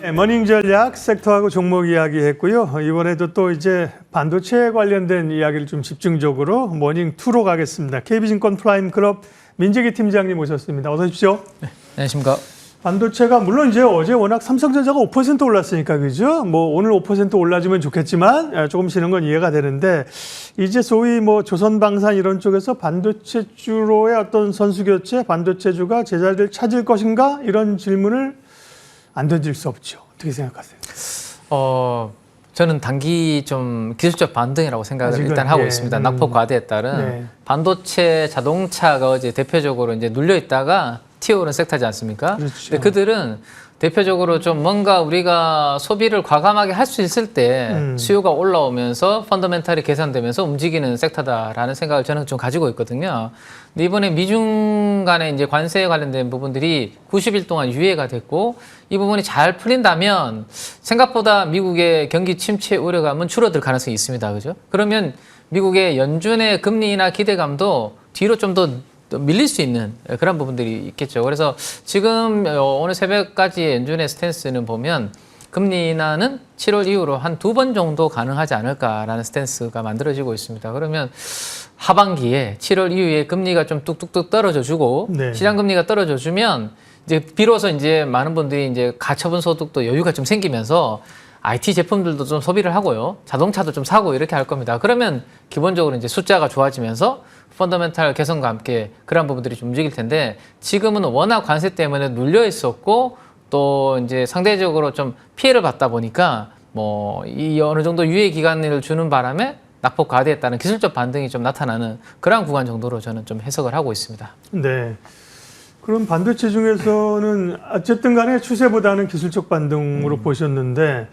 네, 머닝 전략 섹터하고 종목 이야기했고요. 이번에도 또 이제 반도체에 관련된 이야기를 좀 집중적으로 모닝 2로 가겠습니다. KB증권 프라임클럽 민재기 팀장님 모셨습니다. 어서 오십시오. 네, 안녕하십니까. 반도체가 물론 이제 어제 워낙 삼성전자가 5% 올랐으니까 그죠? 뭐 오늘 5% 올라주면 좋겠지만 조금 쉬는 건 이해가 되는데 이제 소위 뭐 조선방산 이런 쪽에서 반도체주로의 어떤 선수교체, 반도체주가 제자리를 찾을 것인가 이런 질문을 안 던질 수 없죠. 어떻게 생각하세요? 저는 단기 좀 기술적 반등이라고 생각을 일단 하고 있습니다. 낙폭 과대에 따른 반도체, 자동차가 어제 대표적으로 이제 눌려 있다가 튀어오른 섹터지 않습니까? 그렇죠. 근데 그들은 대표적으로 좀 뭔가 우리가 소비를 과감하게 할 수 있을 때 수요가 올라오면서 펀더멘탈이 개선되면서 움직이는 섹터다라는 생각을 저는 좀 가지고 있거든요. 근데 이번에 미중 간의 이제 관세에 관련된 부분들이 90일 동안 유예가 됐고 이 부분이 잘 풀린다면 생각보다 미국의 경기 침체 우려감은 줄어들 가능성이 있습니다. 그죠? 그러면 미국의 연준의 금리나 기대감도 뒤로 좀 더 밀릴 수 있는 그런 부분들이 있겠죠. 그래서 지금 오늘 새벽까지의 연준의 스탠스는 보면 금리 인하는 7월 이후로 한 2번 정도 가능하지 않을까라는 스탠스가 만들어지고 있습니다. 그러면 하반기에 7월 이후에 금리가 좀 뚝뚝뚝 떨어져 주고 시장 금리가 떨어져 주면 이제 비로소 이제 많은 분들이 이제 가처분 소득도 여유가 좀 생기면서 IT 제품들도 좀 소비를 하고요. 자동차도 좀 사고 이렇게 할 겁니다. 그러면 기본적으로 이제 숫자가 좋아지면서 펀더멘탈 개선과 함께 그런 부분들이 좀 움직일 텐데 지금은 워낙 관세 때문에 눌려 있었고 또 이제 상대적으로 좀 피해를 받다 보니까 뭐 이 어느 정도 유예 기간을 주는 바람에 낙폭 과대에 따른 기술적 반등이 좀 나타나는 그러한 구간 정도로 저는 좀 해석을 하고 있습니다. 네. 그럼 반도체 중에서는 어쨌든 간에 추세보다는 기술적 반등으로 보셨는데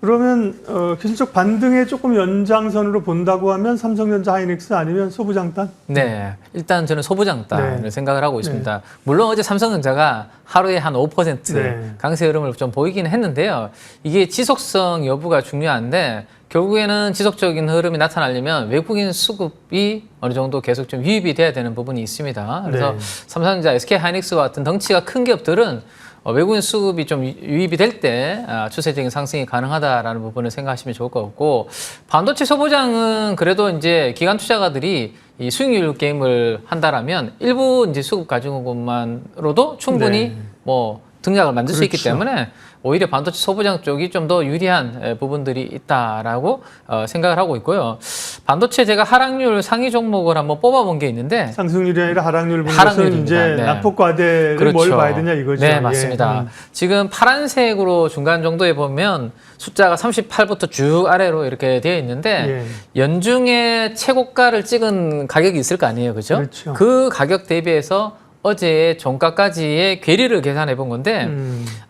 그러면 기술적 반등에 조금 연장선으로 본다고 하면 삼성전자 하이닉스 아니면 소부장단? 네, 일단 저는 소부장단을 생각을 하고 있습니다. 물론 어제 삼성전자가 하루에 한 5% 강세 흐름을 좀 보이기는 했는데요. 이게 지속성 여부가 중요한데 결국에는 지속적인 흐름이 나타나려면 외국인 수급이 어느 정도 계속 좀 유입이 돼야 되는 부분이 있습니다. 그래서 삼성전자, SK하이닉스와 같은 덩치가 큰 기업들은 외국인 수급이 좀 유입이 될 때 추세적인 상승이 가능하다라는 부분을 생각하시면 좋을 것 같고 반도체 소부장은 그래도 이제 기관 투자가들이 이 수익률 게임을 한다라면 일부 이제 수급 가진 것만으로도 충분히 뭐 등락을 만들 수 있기 때문에 오히려 반도체 소부장 쪽이 좀 더 유리한 부분들이 있다라고 생각을 하고 있고요. 반도체 제가 하락률 상위 종목을 한번 뽑아본 게 있는데 상승률이 아니라 하락률 보면서 이제 낙폭 과대를 뭘 봐야 되냐 이거죠. 네, 맞습니다. 지금 파란색으로 중간 정도에 보면 숫자가 38부터 쭉 아래로 이렇게 되어 있는데 연중에 최고가를 찍은 가격이 있을 거 아니에요, 그죠? 그 가격 대비해서 어제 종가까지의 괴리를 계산해 본 건데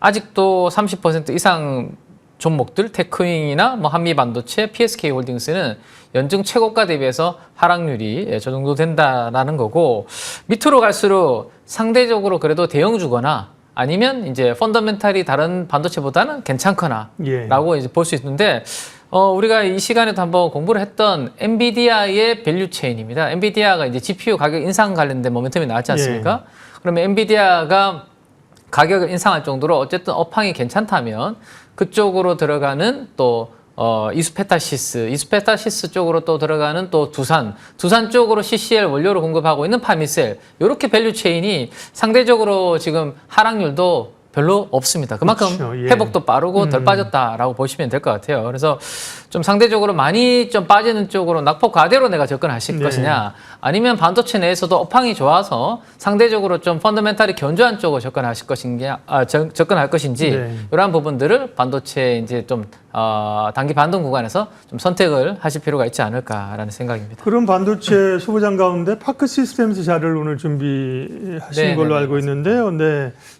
아직도 30% 이상 종목들 테크윙이나 뭐 한미반도체, PSK 홀딩스는 연중 최고가 대비해서 하락률이 저 정도 된다라는 거고 밑으로 갈수록 상대적으로 그래도 대형주거나 아니면 이제 펀더멘탈이 다른 반도체보다는 괜찮거나 라고 이제 볼 수 있는데 우리가 이 시간에도 한번 공부를 했던 엔비디아의 밸류 체인입니다. 엔비디아가 이제 GPU 가격 인상 관련된 모멘텀이 나왔지 않습니까? 그러면 엔비디아가 가격을 인상할 정도로 어쨌든 업황이 괜찮다면 그쪽으로 들어가는 또 이스페타시스 쪽으로 또 들어가는 또 두산 쪽으로 CCL 원료를 공급하고 있는 파미셀 이렇게 밸류 체인이 상대적으로 지금 하락률도 별로 없습니다. 그만큼 회복도 빠르고 덜 빠졌다라고 보시면 될 것 같아요. 그래서 좀 상대적으로 많이 좀 빠지는 쪽으로 낙폭 과대로 내가 접근하실 것이냐 아니면 반도체 내에서도 업황이 좋아서 상대적으로 좀 펀더멘탈이 견조한 쪽으로 접근하실 접근할 것인지 이러한 부분들을 반도체 이제 좀 단기 반등 구간에서 좀 선택을 하실 필요가 있지 않을까라는 생각입니다. 그럼 반도체 소부장 가운데 파크 시스템스 자료를 오늘 준비하신 걸로 알고 있는데요.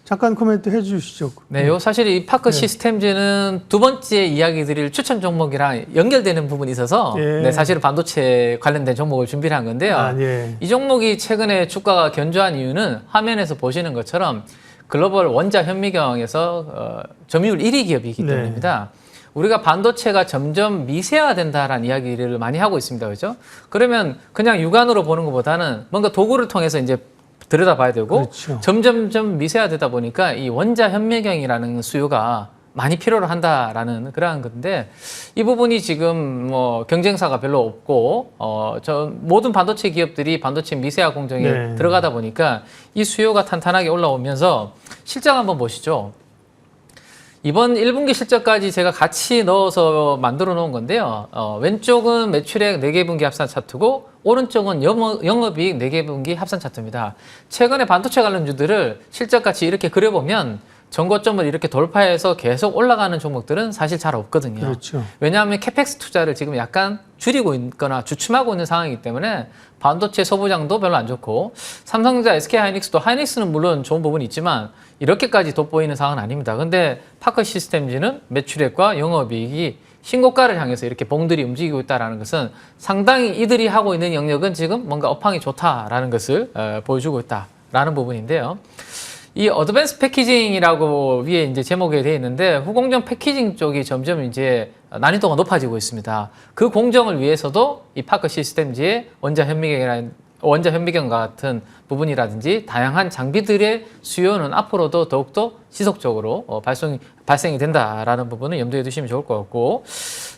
잠깐 코멘트 해주시죠. 네, 사실 이 파크 시스템즈는 두 번째 이야기 드릴 추천 종목이랑 연결되는 부분이 있어서 사실은 반도체 관련된 종목을 준비를 한 건데요. 이 종목이 최근에 주가가 견조한 이유는 화면에서 보시는 것처럼 글로벌 원자 현미경에서 점유율 1위 기업이기 때문입니다. 우리가 반도체가 점점 미세화된다라는 이야기를 많이 하고 있습니다. 그렇죠? 그러면 그냥 육안으로 보는 것보다는 뭔가 도구를 통해서 이제 들여다봐야 되고 점점점 미세화되다 보니까 이 원자 현미경이라는 수요가 많이 필요로 한다라는 그러한 건데 이 부분이 지금 뭐 경쟁사가 별로 없고 저 모든 반도체 기업들이 반도체 미세화 공정에 네. 들어가다 보니까 이 수요가 탄탄하게 올라오면서 실적 한번 보시죠. 이번 1분기 실적까지 제가 같이 넣어서 만들어 놓은 건데요. 왼쪽은 매출액 4개 분기 합산 차트고 오른쪽은 영업이익 4개 분기 합산 차트입니다. 최근에 반도체 관련주들을 실적같이 이렇게 그려보면 전고점을 이렇게 돌파해서 계속 올라가는 종목들은 사실 잘 없거든요. 그렇죠. 왜냐하면 캐펙스 투자를 지금 약간 줄이고 있거나 주춤하고 있는 상황이기 때문에 반도체 소부장도 별로 안 좋고 삼성전자, SK하이닉스도 하이닉스는 물론 좋은 부분이 있지만 이렇게까지 돋보이는 상황은 아닙니다. 근데 파크 시스템즈는 매출액과 영업이익이 신고가를 향해서 이렇게 봉들이 움직이고 있다는 것은 상당히 이들이 하고 있는 영역은 지금 뭔가 업황이 좋다라는 것을 보여주고 있다라는 부분인데요. 이 어드밴스 패키징이라고 위에 이제 제목에 되어 있는데 후공정 패키징 쪽이 점점 이제 난이도가 높아지고 있습니다. 그 공정을 위해서도 이 파크 시스템즈의 원자 현미경 같은 부분이라든지 다양한 장비들의 수요는 앞으로도 더욱더 지속적으로 발생이 된다라는 부분은 염두에 두시면 좋을 것 같고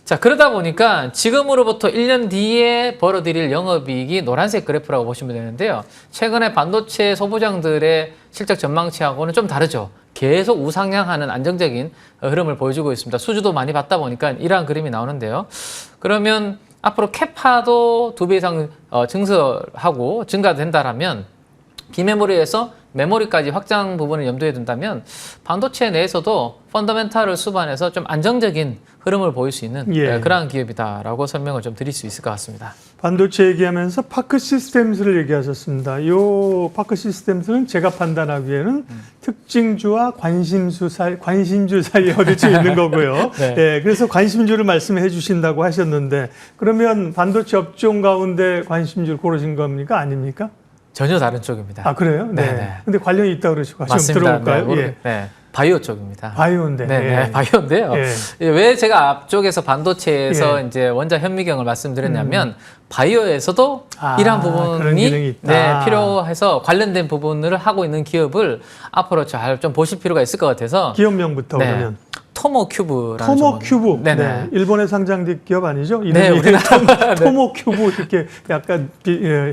자 그러다 보니까 지금으로부터 1년 뒤에 벌어들일 영업이익이 노란색 그래프라고 보시면 되는데요. 최근에 반도체 소부장들의 실적 전망치하고는 좀 다르죠. 계속 우상향하는 안정적인 흐름을 보여주고 있습니다. 수주도 많이 받다 보니까 이러한 그림이 나오는데요. 그러면 앞으로 캐파도 2배 이상 증설하고 증가된다라면 비메모리에서 메모리까지 확장 부분을 염두에 둔다면 반도체 내에서도 펀더멘탈을 수반해서 좀 안정적인 흐름을 보일 수 있는 그러한 기업이다라고 설명을 좀 드릴 수 있을 것 같습니다. 반도체 얘기하면서 파크 시스템즈를 얘기하셨습니다. 이 파크 시스템즈는 제가 판단하기에는 특징주와 관심주 사이에 어디쯤 있는 거고요. 네. 예, 그래서 관심주를 말씀해 주신다고 하셨는데 그러면 반도체 업종 가운데 관심주를 고르신 겁니까? 아닙니까? 전혀 다른 쪽입니다. 아, 그래요? 네. 네네. 근데 관련이 있다고 그러시고 좀 맞습니다. 들어볼까요? 네, 네. 바이오 쪽입니다. 바이오인데. 네, 예. 바이오인데요. 예. 왜 제가 앞쪽에서 반도체에서 예. 이제 원자 현미경을 말씀드렸냐면 바이오에서도 이러한 그런 부분이 기능이 있다. 필요해서 관련된 부분을 하고 있는 기업을 앞으로 잘 좀 보실 필요가 있을 것 같아서 기업명부터 그러면. 토모큐브라는 토모큐브. 네네. 네. 일본에 상장된 기업 아니죠? 네, 이름이 우리나라 토모큐브 이렇게 약간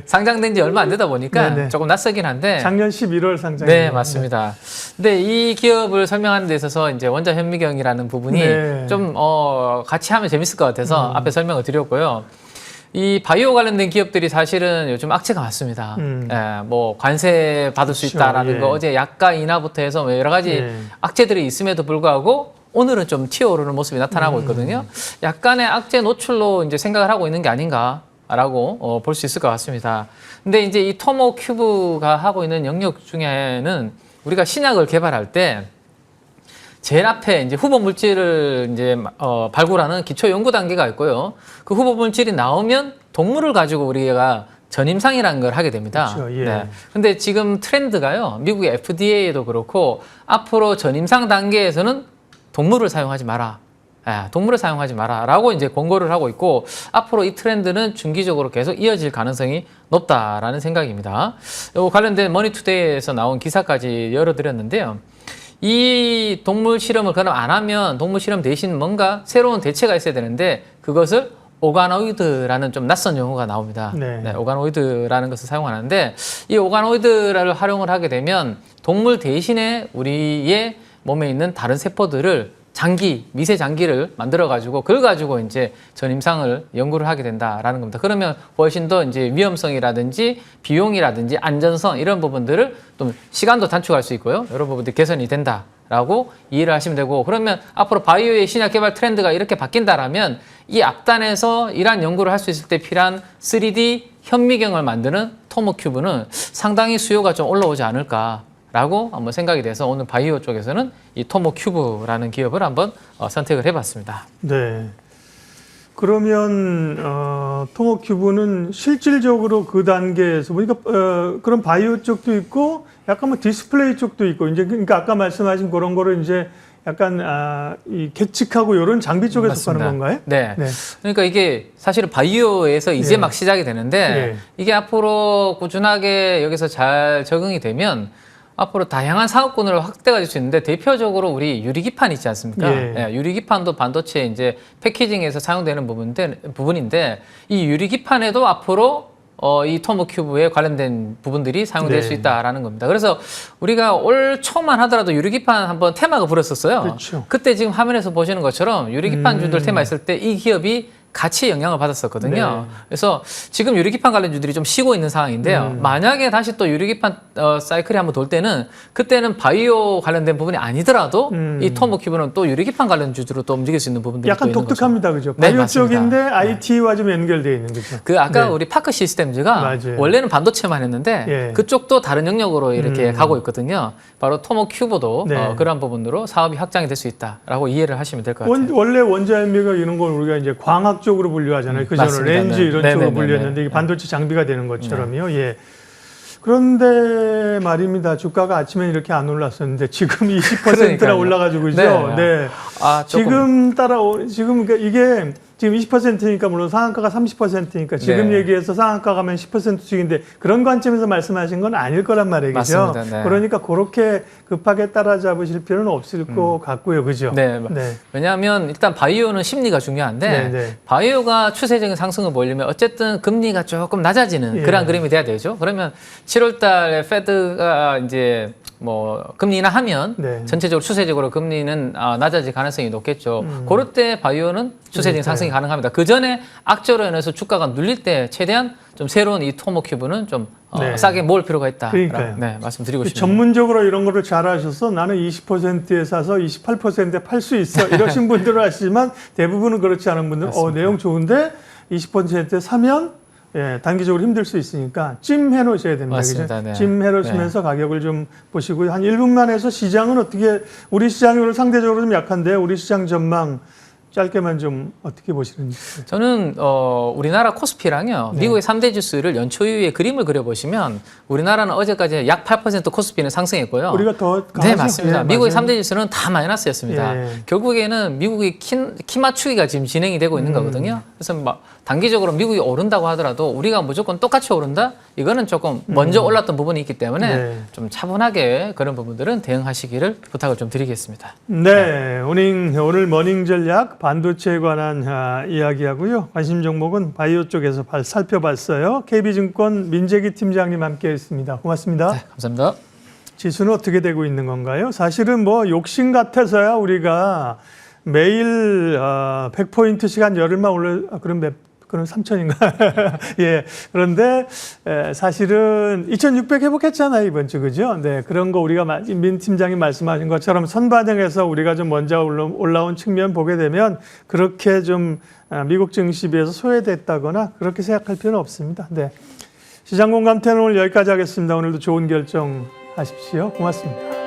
상장된 지 얼마 안 되다 보니까 네네. 조금 낯서긴 한데 작년 11월 상장. 네, 맞습니다. 근데 이 기업을 설명하는 데 있어서 이제 원자 현미경이라는 부분이 네. 좀 같이 하면 재밌을 것 같아서 앞에 설명을 드렸고요. 이 바이오 관련된 기업들이 사실은 요즘 악재가 많습니다. 예, 뭐 관세 받을 수 그렇죠. 있다라는 예. 거 어제 약가 인하부터 해서 뭐 여러 가지 예. 악재들이 있음에도 불구하고 오늘은 좀 튀어오르는 모습이 나타나고 있거든요. 약간의 악재 노출로 이제 생각을 하고 있는 게 아닌가라고 볼 수 있을 것 같습니다. 근데 이제 이 토모 큐브가 하고 있는 영역 중에는 우리가 신약을 개발할 때 제일 앞에 이제 후보 물질을 이제 발굴하는 기초 연구 단계가 있고요. 그 후보 물질이 나오면 동물을 가지고 우리가 전임상이라는 걸 하게 됩니다. 그렇죠. 예. 네. 근데 지금 트렌드가요. 미국의 FDA에도 그렇고 앞으로 전임상 단계에서는 동물을 사용하지 마라. 동물을 사용하지 마라라고 이제 권고를 하고 있고 앞으로 이 트렌드는 중기적으로 계속 이어질 가능성이 높다라는 생각입니다. 관련된 머니투데이에서 나온 기사까지 열어드렸는데요. 이 동물 실험을 그럼 안 하면 동물 실험 대신 뭔가 새로운 대체가 있어야 되는데 그것을 오가노이드라는 좀 낯선 용어가 나옵니다. 네. 오가노이드라는 것을 사용하는데 이 오가노이드를 활용을 하게 되면 동물 대신에 우리의 몸에 있는 다른 세포들을 미세 장기를 만들어 가지고 그걸 가지고 이제 전임상을 연구를 하게 된다라는 겁니다. 그러면 훨씬 더 이제 위험성이라든지 비용이라든지 안전성 이런 부분들을 좀 시간도 단축할 수 있고요. 이런 부분들이 개선이 된다라고 이해를 하시면 되고 그러면 앞으로 바이오의 신약 개발 트렌드가 이렇게 바뀐다라면 이 앞단에서 이러한 연구를 할 수 있을 때 필요한 3D 현미경을 만드는 토모큐브는 상당히 수요가 좀 올라오지 않을까 라고 한번 생각이 돼서 오늘 바이오 쪽에서는 이 토모큐브라는 기업을 한번 선택을 해봤습니다. 네. 그러면 토모큐브는 실질적으로 그 단계에서 보니까 그런 바이오 쪽도 있고 약간 뭐 디스플레이 쪽도 있고 이제 그러니까 아까 말씀하신 그런 거를 이제 약간 이 계측하고 이런 장비 쪽에 속하는 건가요? 네. 네. 그러니까 이게 사실은 바이오에서 이제 막 시작이 되는데 이게 앞으로 꾸준하게 여기서 잘 적응이 되면 앞으로 다양한 사업군으로 확대가 될 수 있는데 대표적으로 우리 유리기판 있지 않습니까? 예. 예, 유리기판도 반도체 이제 패키징에서 사용되는 부분인데 이 유리기판에도 앞으로 이 토모큐브에 관련된 부분들이 사용될 네. 수 있다라는 겁니다. 그래서 우리가 올 초만 하더라도 유리기판 한번 테마가 불었었어요. 그렇죠. 그때 지금 화면에서 보시는 것처럼 유리기판주들 테마 있을 때 이 기업이 같이 영향을 받았었거든요. 네. 그래서 지금 유리기판 관련주들이 좀 쉬고 있는 상황인데요. 만약에 다시 또 유리기판 사이클이 한번 돌 때는 그때는 바이오 관련된 부분이 아니더라도 이 토모큐브는 또 유리기판 관련주로 또 움직일 수 있는 부분들이 약간 또 있는 독특합니다, 그죠? 네, 바이오 맞습니다. 쪽인데 IT와 좀 연결되어 있는 거죠. 그 아까 네. 우리 파크 시스템즈가 맞아요. 원래는 반도체만 했는데 예. 그쪽도 다른 영역으로 이렇게 가고 있거든요. 바로 토모큐브도 네. 그러한 부분으로 사업이 확장이 될 수 있다라고 이해를 하시면 될 것 같아요. 원래 원자협력학 이런 걸 우리가 이제 광학 쪽으로 분류하잖아요. 그전에 맞습니다. 렌즈 네. 이런 네, 쪽으로 네, 네, 분류했는데 네. 이게 반도체 장비가 되는 것처럼요. 예. 그런데 말입니다. 주가가 아침에 이렇게 안 올랐었는데 지금 20%나 그러니까요. 올라가지고 있죠. 네. 네. 아, 지금 지금 그러니까 이게 지금 20%니까 물론 상한가가 30%니까 지금 네. 얘기해서 상한가 가면 10%씩인데 그런 관점에서 말씀하신 건 아닐 거란 말이죠. 맞습니다. 네. 그러니까 그렇게 급하게 따라잡으실 필요는 없을 것 같고요. 그죠? 네. 네. 왜냐하면 일단 바이오는 심리가 중요한데 네, 네. 바이오가 추세적인 상승을 보이려면 어쨌든 금리가 조금 낮아지는 예. 그런 그림이 돼야 되죠. 그러면 7월 달에 페드가 이제 뭐 금리 인하하면 네. 전체적으로 추세적으로 금리는 낮아질 가능성이 높겠죠. 그럴 때 바이오는 추세적인 상승이 가능합니다. 그 전에 악재로 인해서 주가가 눌릴 때 최대한 좀 새로운 이 토모큐브는 좀 네. 싸게 모을 필요가 있다. 그러니까요. 네, 말씀드리고 싶습니다. 전문적으로 이런 거를 잘 하셔서 나는 20%에 사서 28%에 팔 수 있어 이러신 분들은 아시지만 대부분은 그렇지 않은 분들은 내용 좋은데 20%에 사면 예, 단기적으로 힘들 수 있으니까 찜해 놓으셔야 됩니다. 맞습니다. 그죠? 네. 찜해 놓으시면서 가격을 좀 보시고 한 1분만 해서 시장은 어떻게 우리 시장이 오늘 상대적으로 좀 약한데 우리 시장 전망 짧게만 좀 어떻게 보시는지. 저는 우리나라 코스피랑요 미국의 3대 지수를 연초 이후에 그림을 그려보시면 우리나라는 어제까지 약 8% 코스피는 상승했고요. 우리가 더 강하죠? 네, 맞습니다. 예, 미국의 맞아요. 3대 지수는 다 마이너스였습니다. 예. 결국에는 미국의 키 맞추기가 지금 진행이 되고 있는 거거든요. 그래서 막 단기적으로 미국이 오른다고 하더라도 우리가 무조건 똑같이 오른다? 이거는 조금 먼저 올랐던 부분이 있기 때문에 네. 좀 차분하게 그런 부분들은 대응하시기를 부탁을 좀 드리겠습니다. 네, 오늘 머닝 전략 반도체에 관한 이야기하고요. 관심 종목은 바이오 쪽에서 살펴봤어요. KB증권 민재기 팀장님 함께했습니다. 고맙습니다. 네, 감사합니다. 지수는 어떻게 되고 있는 건가요? 사실은 뭐 욕심 같아서야 우리가 매일 100포인트씩 한 열흘만 그럼 3,000인가? 예. 그런데 사실은 2,600 회복했잖아요, 이번 주. 그죠? 네. 그런 거 우리가 민 팀장이 말씀하신 것처럼 선반영해서 우리가 좀 먼저 올라온 측면 보게 되면 그렇게 좀 미국 증시 비해서 소외됐다거나 그렇게 생각할 필요는 없습니다. 네. 시장 공감태는 오늘 여기까지 하겠습니다. 오늘도 좋은 결정 하십시오. 고맙습니다.